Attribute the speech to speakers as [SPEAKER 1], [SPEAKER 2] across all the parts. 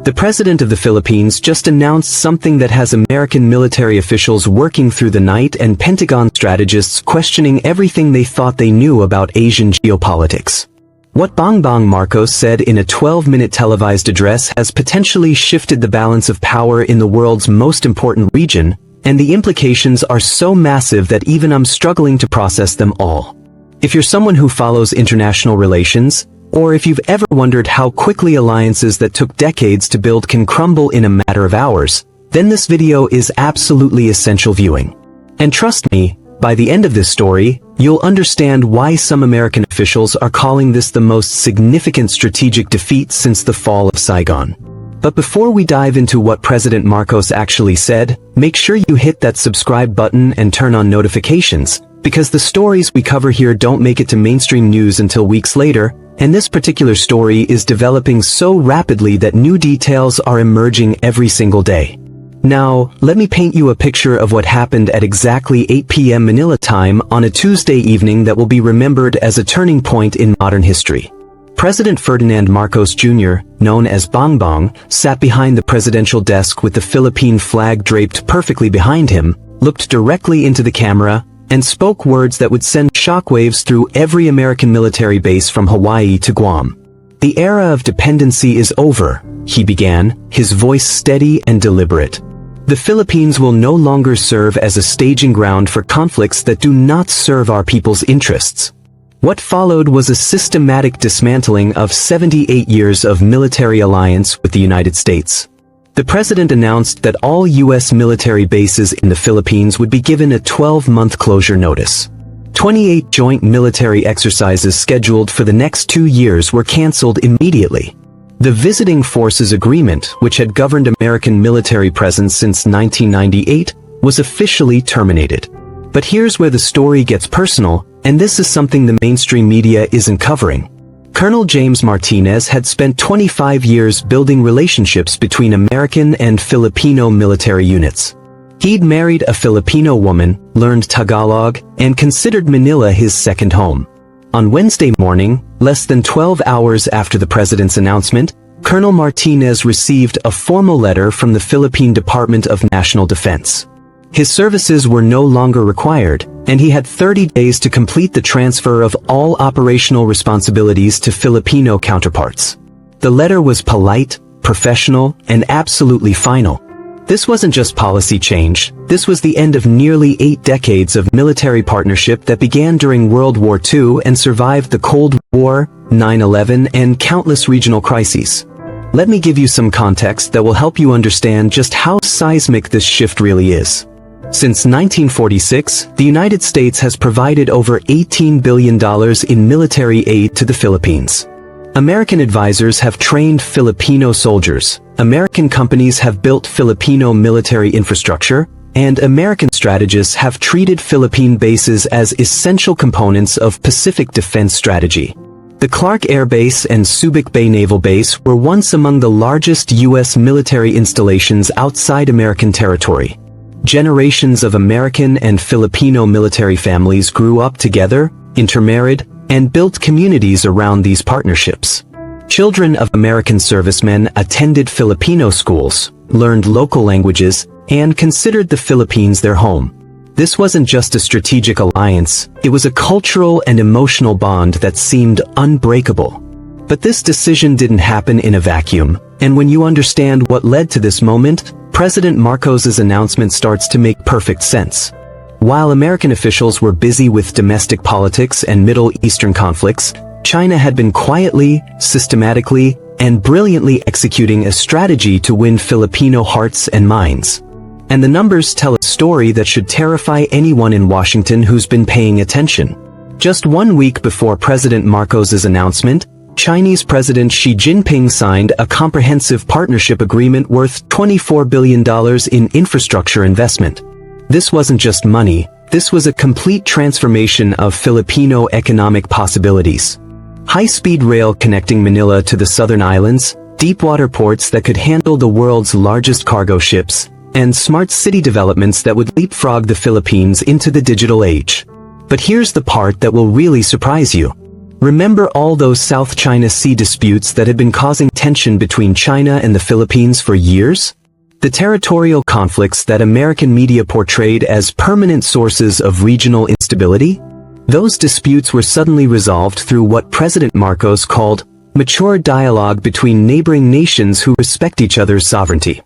[SPEAKER 1] The president of the Philippines just announced something that has American military officials working through the night and Pentagon strategists questioning everything they thought they knew about Asian geopolitics. What Bongbong Marcos said in a 12-minute televised address has potentially shifted the balance of power in the world's most important region, and the implications are so massive that even I'm struggling to process them all. If you're someone who follows international relations, or if you've ever wondered how quickly alliances that took decades to build can crumble in a matter of hours, then this video is absolutely essential viewing. And trust me, by the end of this story, you'll understand why some American officials are calling this the most significant strategic defeat since the fall of Saigon. But before we dive into what President Marcos actually said, make sure you hit that subscribe button and turn on notifications, because the stories we cover here don't make it to mainstream news until weeks later, and this particular story is developing so rapidly that new details are emerging every single day. Now, let me paint you a picture of what happened at exactly 8 p.m. Manila time on a Tuesday evening that will be remembered as a turning point in modern history. President Ferdinand Marcos Jr., known as Bongbong, sat behind the presidential desk with the Philippine flag draped perfectly behind him, looked directly into the camera, and spoke words that would send shockwaves through every American military base from Hawaii to Guam. "The era of dependency is over," he began, his voice steady and deliberate. "The Philippines will no longer serve as a staging ground for conflicts that do not serve our people's interests." What followed was a systematic dismantling of 78 years of military alliance with the United States. The president announced that all U.S. military bases in the Philippines would be given a 12-month closure notice. 28 joint military exercises scheduled for the next 2 years were canceled immediately. The Visiting Forces Agreement, which had governed American military presence since 1998, was officially terminated. But here's where the story gets personal, and this is something the mainstream media isn't covering. Colonel James Martinez had spent 25 years building relationships between American and Filipino military units. He'd married a Filipino woman, learned Tagalog, and considered Manila his second home. On Wednesday morning, less than 12 hours after the president's announcement, Colonel Martinez received a formal letter from the Philippine Department of National Defense. His services were no longer required, and he had 30 days to complete the transfer of all operational responsibilities to Filipino counterparts. The letter was polite, professional, and absolutely final. This wasn't just policy change, this was the end of nearly 8 decades of military partnership that began during World War II and survived the Cold War, 9/11, and countless regional crises. Let me give you some context that will help you understand just how seismic this shift really is. Since 1946, the United States has provided over $18 billion in military aid to the Philippines. American advisors have trained Filipino soldiers, American companies have built Filipino military infrastructure, and American strategists have treated Philippine bases as essential components of Pacific defense strategy. The Clark Air Base and Subic Bay Naval Base were once among the largest U.S. military installations outside American territory. Generations of American and Filipino military families grew up together, intermarried, and built communities around these partnerships. Children of American servicemen attended Filipino schools, learned local languages, and considered the Philippines their home. This wasn't just a strategic alliance, it was a cultural and emotional bond that seemed unbreakable. But this decision didn't happen in a vacuum, and when you understand what led to this moment, President Marcos's announcement starts to make perfect sense. While American officials were busy with domestic politics and Middle Eastern conflicts, China had been quietly, systematically, and brilliantly executing a strategy to win Filipino hearts and minds. And the numbers tell a story that should terrify anyone in Washington who's been paying attention. Just 1 week before President Marcos's announcement, Chinese President Xi Jinping signed a comprehensive partnership agreement worth $24 billion in infrastructure investment. This wasn't just money, this was a complete transformation of Filipino economic possibilities. High-speed rail connecting Manila to the southern islands, deep-water ports that could handle the world's largest cargo ships, and smart city developments that would leapfrog the Philippines into the digital age. But here's the part that will really surprise you. Remember all those South China Sea disputes that had been causing tension between China and the Philippines for years? The territorial conflicts that American media portrayed as permanent sources of regional instability? Those disputes were suddenly resolved through what President Marcos called mature dialogue between neighboring nations who respect each other's sovereignty.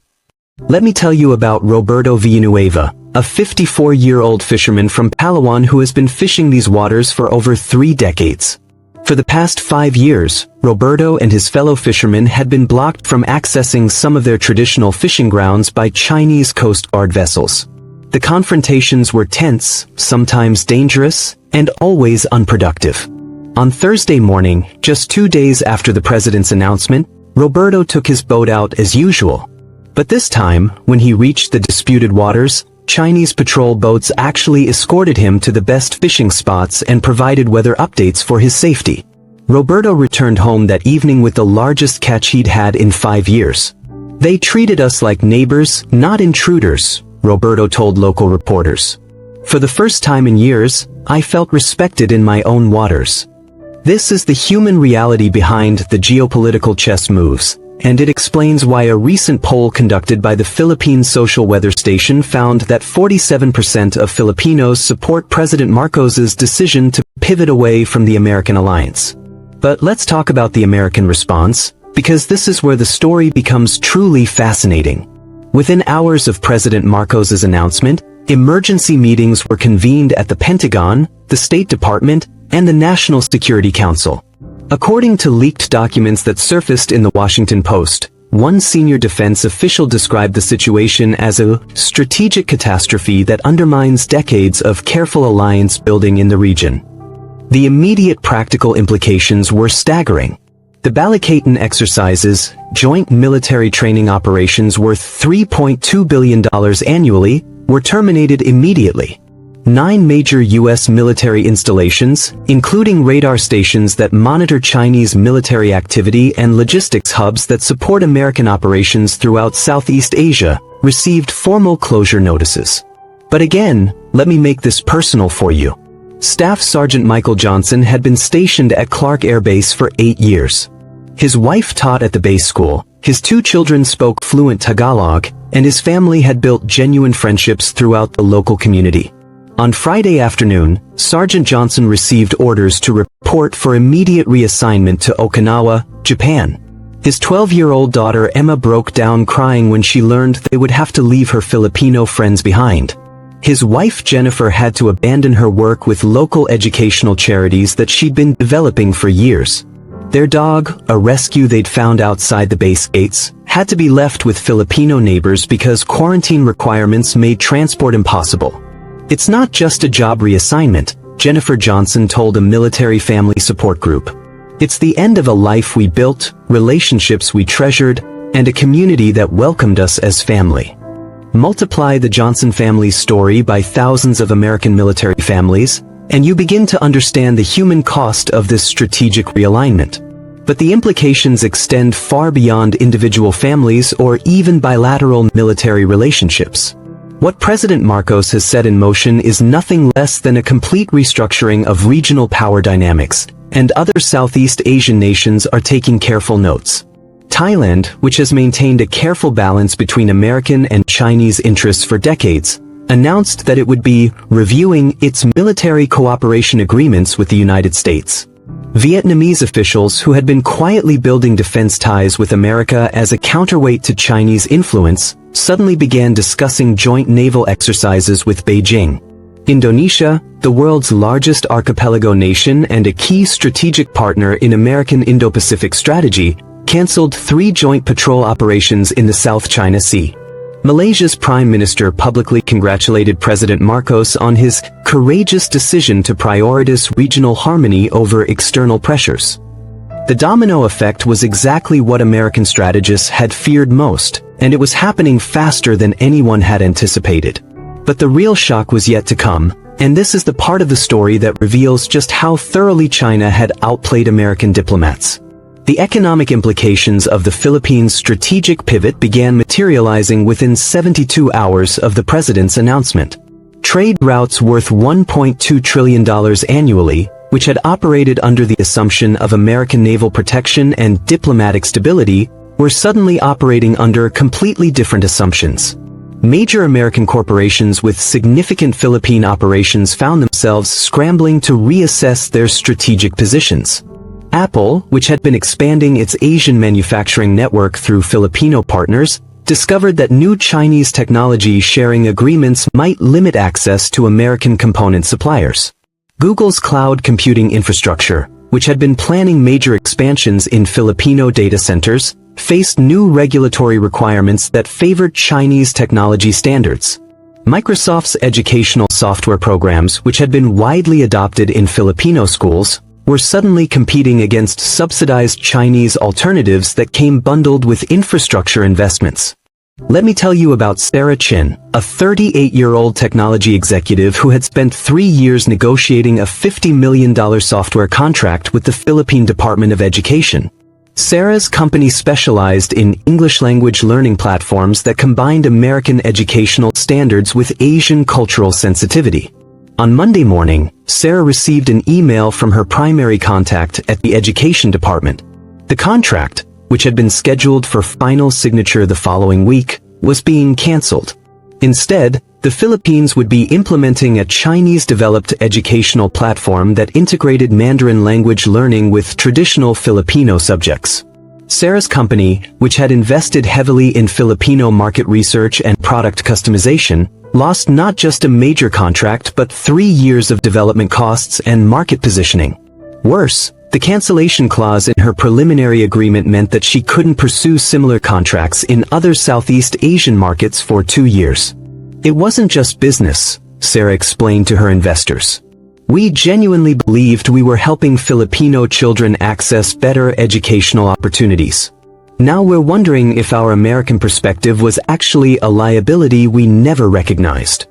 [SPEAKER 1] Let me tell you about Roberto Villanueva, a 54-year-old fisherman from Palawan who has been fishing these waters for over 3 decades. For the past 5 years, Roberto and his fellow fishermen had been blocked from accessing some of their traditional fishing grounds by Chinese Coast Guard vessels. The confrontations were tense, sometimes dangerous, and always unproductive. On Thursday morning, just 2 days after the president's announcement, Roberto took his boat out as usual. But this time, when he reached the disputed waters, Chinese patrol boats actually escorted him to the best fishing spots and provided weather updates for his safety. Roberto returned home that evening with the largest catch he'd had in 5 years. "They treated us like neighbors, not intruders," Roberto told local reporters. "For the first time in years, I felt respected in my own waters." This is the human reality behind the geopolitical chess moves, and it explains why a recent poll conducted by the Philippine Social Weather Station found that 47% of Filipinos support President Marcos's decision to pivot away from the American alliance. But let's talk about the American response, because this is where the story becomes truly fascinating. Within hours of President Marcos's announcement, emergency meetings were convened at the Pentagon, the State Department, and the National Security Council. According to leaked documents that surfaced in the Washington Post, one senior defense official described the situation as a strategic catastrophe that undermines decades of careful alliance building in the region. The immediate practical implications were staggering. The Balikatan exercises, joint military training operations worth $3.2 billion annually, were terminated immediately. 9 major U.S. military installations, including radar stations that monitor Chinese military activity and logistics hubs that support American operations throughout Southeast Asia, received formal closure notices. But again, let me make this personal for you. Staff Sergeant Michael Johnson had been stationed at Clark Air Base for 8 years. His wife taught at the base school, his 2 children spoke fluent Tagalog, and his family had built genuine friendships throughout the local community. On Friday afternoon, Sergeant Johnson received orders to report for immediate reassignment to Okinawa, Japan. His 12-year-old daughter Emma broke down crying when she learned they would have to leave her Filipino friends behind. His wife Jennifer had to abandon her work with local educational charities that she'd been developing for years. Their dog, a rescue they'd found outside the base gates, had to be left with Filipino neighbors because quarantine requirements made transport impossible. "It's not just a job reassignment," Jennifer Johnson told a military family support group. "It's the end of a life we built, relationships we treasured, and a community that welcomed us as family." Multiply the Johnson family's story by thousands of American military families, and you begin to understand the human cost of this strategic realignment. But the implications extend far beyond individual families or even bilateral military relationships. What President Marcos has set in motion is nothing less than a complete restructuring of regional power dynamics, and other Southeast Asian nations are taking careful notes. Thailand, which has maintained a careful balance between American and Chinese interests for decades, announced that it would be reviewing its military cooperation agreements with the United States. Vietnamese officials who had been quietly building defense ties with America as a counterweight to Chinese influence suddenly began discussing joint naval exercises with Beijing. Indonesia, the world's largest archipelago nation and a key strategic partner in American Indo-Pacific strategy, canceled 3 joint patrol operations in the South China Sea. Malaysia's Prime Minister publicly congratulated President Marcos on his courageous decision to prioritize regional harmony over external pressures. The domino effect was exactly what American strategists had feared most, and it was happening faster than anyone had anticipated. But the real shock was yet to come, and this is the part of the story that reveals just how thoroughly China had outplayed American diplomats. The economic implications of the Philippines' strategic pivot began materializing within 72 hours of the president's announcement. Trade routes worth $1.2 trillion annually, which had operated under the assumption of American naval protection and diplomatic stability, were suddenly operating under completely different assumptions. Major American corporations with significant Philippine operations found themselves scrambling to reassess their strategic positions. Apple, which had been expanding its Asian manufacturing network through Filipino partners, discovered that new Chinese technology sharing agreements might limit access to American component suppliers. Google's cloud computing infrastructure, which had been planning major expansions in Filipino data centers, faced new regulatory requirements that favored Chinese technology standards. Microsoft's educational software programs, which had been widely adopted in Filipino schools, were suddenly competing against subsidized Chinese alternatives that came bundled with infrastructure investments. Let me tell you about Sarah Chin, a 38-year-old technology executive who had spent 3 years negotiating a $50 million software contract with the Philippine Department of Education. Sarah's company specialized in English language learning platforms that combined American educational standards with Asian cultural sensitivity. On Monday morning, Sarah received an email from her primary contact at the Education Department. The contract, which had been scheduled for final signature the following week, was being canceled. Instead, the Philippines would be implementing a Chinese-developed educational platform that integrated Mandarin language learning with traditional Filipino subjects. Sarah's company, which had invested heavily in Filipino market research and product customization, lost not just a major contract but 3 years of development costs and market positioning. Worse, the cancellation clause in her preliminary agreement meant that she couldn't pursue similar contracts in other Southeast Asian markets for 2 years. It wasn't just business, Sarah explained to her investors. We genuinely believed we were helping Filipino children access better educational opportunities. Now we're wondering if our American perspective was actually a liability we never recognized.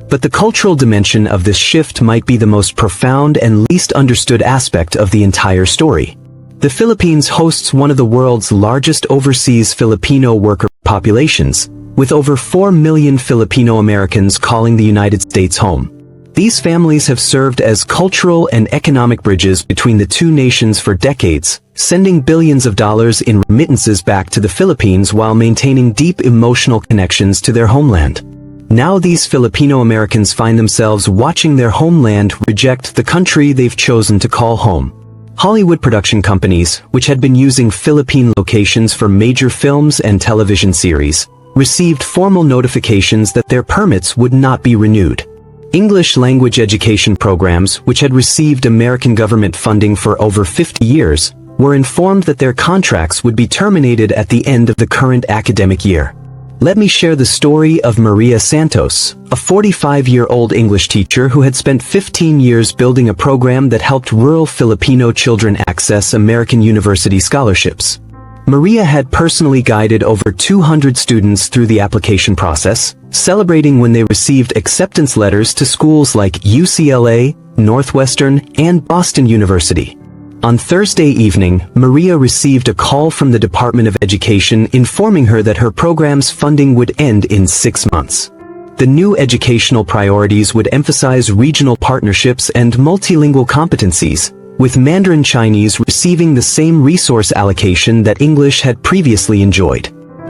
[SPEAKER 1] But the cultural dimension of this shift might be the most profound and least understood aspect of the entire story. The Philippines hosts one of the world's largest overseas Filipino worker populations, with over 4 million Filipino Americans calling the United States home. These families have served as cultural and economic bridges between the two nations for decades, sending billions of dollars in remittances back to the Philippines while maintaining deep emotional connections to their homeland. Now these Filipino Americans find themselves watching their homeland reject the country they've chosen to call home. Hollywood production companies, which had been using Philippine locations for major films and television series, received formal notifications that their permits would not be renewed. English language education programs, which had received American government funding for over 50 years, were informed that their contracts would be terminated at the end of the current academic year. Let me share the story of Maria Santos, a 45-year-old English teacher who had spent 15 years building a program that helped rural Filipino children access American university scholarships. Maria had personally guided over 200 students through the application process, celebrating when they received acceptance letters to schools like UCLA, Northwestern, and Boston University. On Thursday evening, Maria received a call from the Department of Education informing her that her program's funding would end in 6 months. The new educational priorities would emphasize regional partnerships and multilingual competencies, with Mandarin Chinese receiving the same resource allocation that English had previously enjoyed.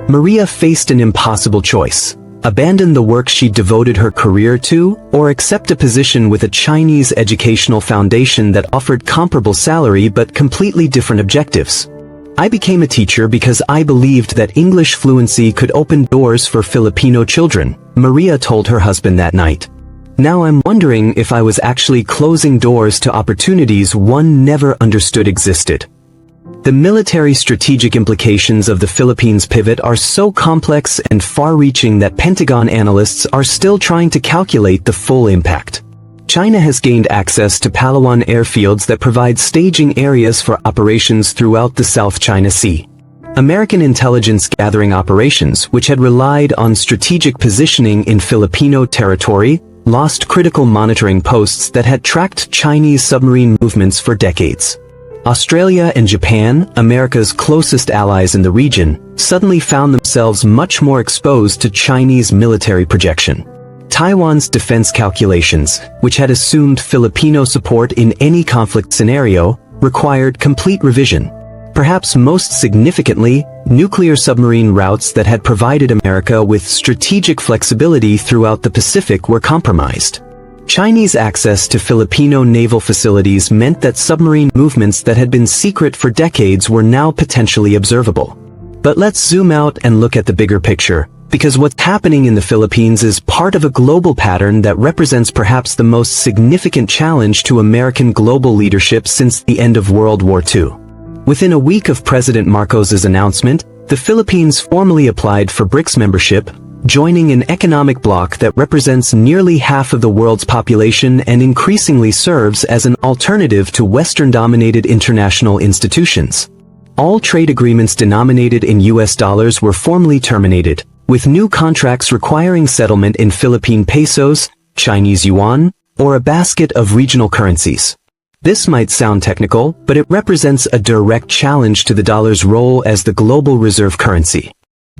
[SPEAKER 1] Maria faced an impossible choice: abandon the work she'd devoted her career to, or accept a position with a Chinese educational foundation that offered comparable salary but completely different objectives. I became a teacher because I believed that English fluency could open doors for Filipino children, Maria told her husband that night. Now I'm wondering if I was actually closing doors to opportunities one never understood existed. The military strategic implications of the Philippines' pivot are so complex and far-reaching that Pentagon analysts are still trying to calculate the full impact. China has gained access to Palawan airfields that provide staging areas for operations throughout the South China Sea. American intelligence gathering operations, which had relied on strategic positioning in Filipino territory, lost critical monitoring posts that had tracked Chinese submarine movements for decades. Australia and Japan, America's closest allies in the region, suddenly found themselves much more exposed to Chinese military projection. Taiwan's defense calculations, which had assumed Filipino support in any conflict scenario, required complete revision. Perhaps most significantly, nuclear submarine routes that had provided America with strategic flexibility throughout the Pacific were compromised. Chinese access to Filipino naval facilities meant that submarine movements that had been secret for decades were now potentially observable. But let's zoom out and look at the bigger picture, because what's happening in the Philippines is part of a global pattern that represents perhaps the most significant challenge to American global leadership since the end of World War II. Within a week of President Marcos's announcement, the Philippines formally applied for BRICS membership, joining an economic bloc that represents nearly half of the world's population and increasingly serves as an alternative to Western-dominated international institutions. All trade agreements denominated in US dollars were formally terminated, with new contracts requiring settlement in Philippine pesos, Chinese yuan, or a basket of regional currencies. This might sound technical, but it represents a direct challenge to the dollar's role as the global reserve currency.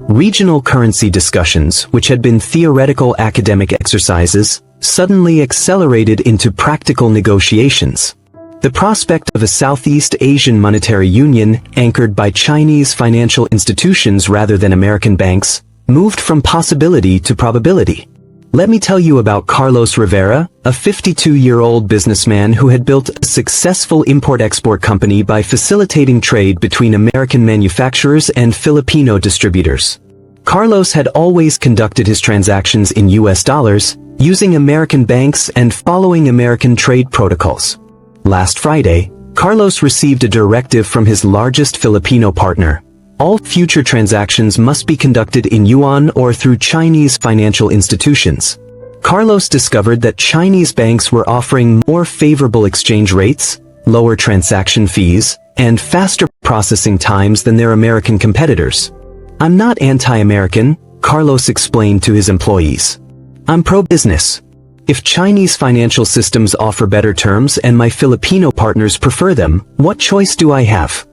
[SPEAKER 1] Regional currency discussions, which had been theoretical academic exercises, suddenly accelerated into practical negotiations. The prospect of a Southeast Asian monetary union, anchored by Chinese financial institutions rather than American banks, moved from possibility to probability. Let me tell you about Carlos Rivera, a 52-year-old businessman who had built a successful import-export company by facilitating trade between American manufacturers and Filipino distributors. Carlos had always conducted his transactions in US dollars, using American banks and following American trade protocols. Last Friday, Carlos received a directive from his largest Filipino partner. All future transactions must be conducted in yuan or through Chinese financial institutions. Carlos discovered that Chinese banks were offering more favorable exchange rates, lower transaction fees, and faster processing times than their American competitors. "I'm not anti-American," Carlos explained to his employees. "I'm pro-business. If Chinese financial systems offer better terms and my Filipino partners prefer them, what choice do I have?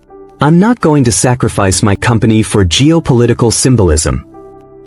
[SPEAKER 1] I'm not going to sacrifice my company for geopolitical symbolism."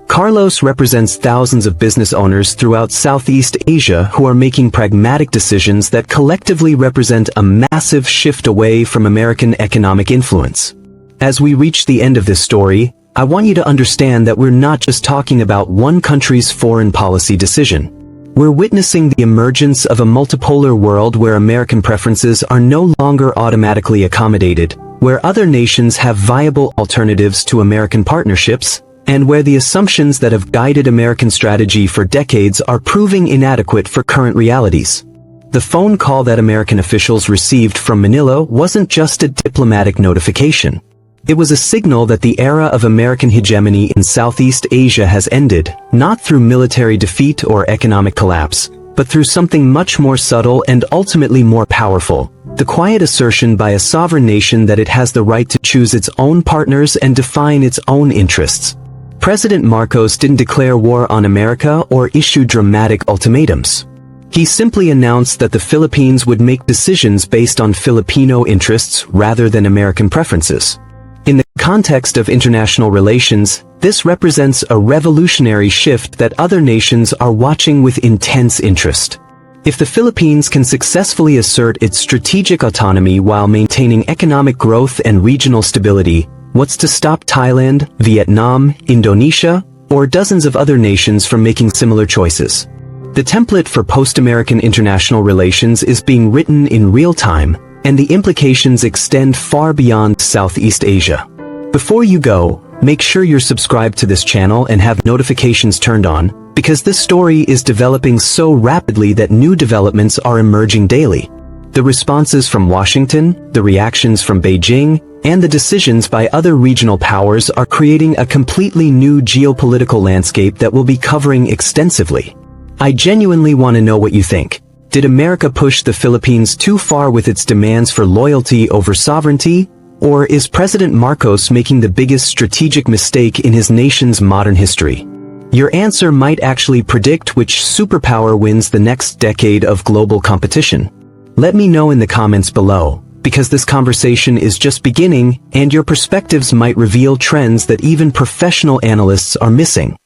[SPEAKER 1] Carlos represents thousands of business owners throughout Southeast Asia who are making pragmatic decisions that collectively represent a massive shift away from American economic influence. As we reach the end of this story, I want you to understand that we're not just talking about one country's foreign policy decision. We're witnessing the emergence of a multipolar world where American preferences are no longer automatically accommodated, where other nations have viable alternatives to American partnerships, and where the assumptions that have guided American strategy for decades are proving inadequate for current realities. The phone call that American officials received from Manila wasn't just a diplomatic notification. It was a signal that the era of American hegemony in Southeast Asia has ended, not through military defeat or economic collapse, but through something much more subtle and ultimately more powerful: the quiet assertion by a sovereign nation that it has the right to choose its own partners and define its own interests. President Marcos didn't declare war on America or issue dramatic ultimatums. He simply announced that the Philippines would make decisions based on Filipino interests rather than American preferences. In the context of international relations, this represents a revolutionary shift that other nations are watching with intense interest. If the Philippines can successfully assert its strategic autonomy while maintaining economic growth and regional stability, what's to stop Thailand, Vietnam, Indonesia, or dozens of other nations from making similar choices? The template for post-American international relations is being written in real time, and the implications extend far beyond Southeast Asia. Before you go, make sure you're subscribed to this channel and have notifications turned on, because this story is developing so rapidly that new developments are emerging daily. The responses from Washington, the reactions from Beijing, and the decisions by other regional powers are creating a completely new geopolitical landscape that we'll be covering extensively. I genuinely want to know what you think. Did America push the Philippines too far with its demands for loyalty over sovereignty? Or is President Marcos making the biggest strategic mistake in his nation's modern history? Your answer might actually predict which superpower wins the next decade of global competition. Let me know in the comments below, because this conversation is just beginning and your perspectives might reveal trends that even professional analysts are missing.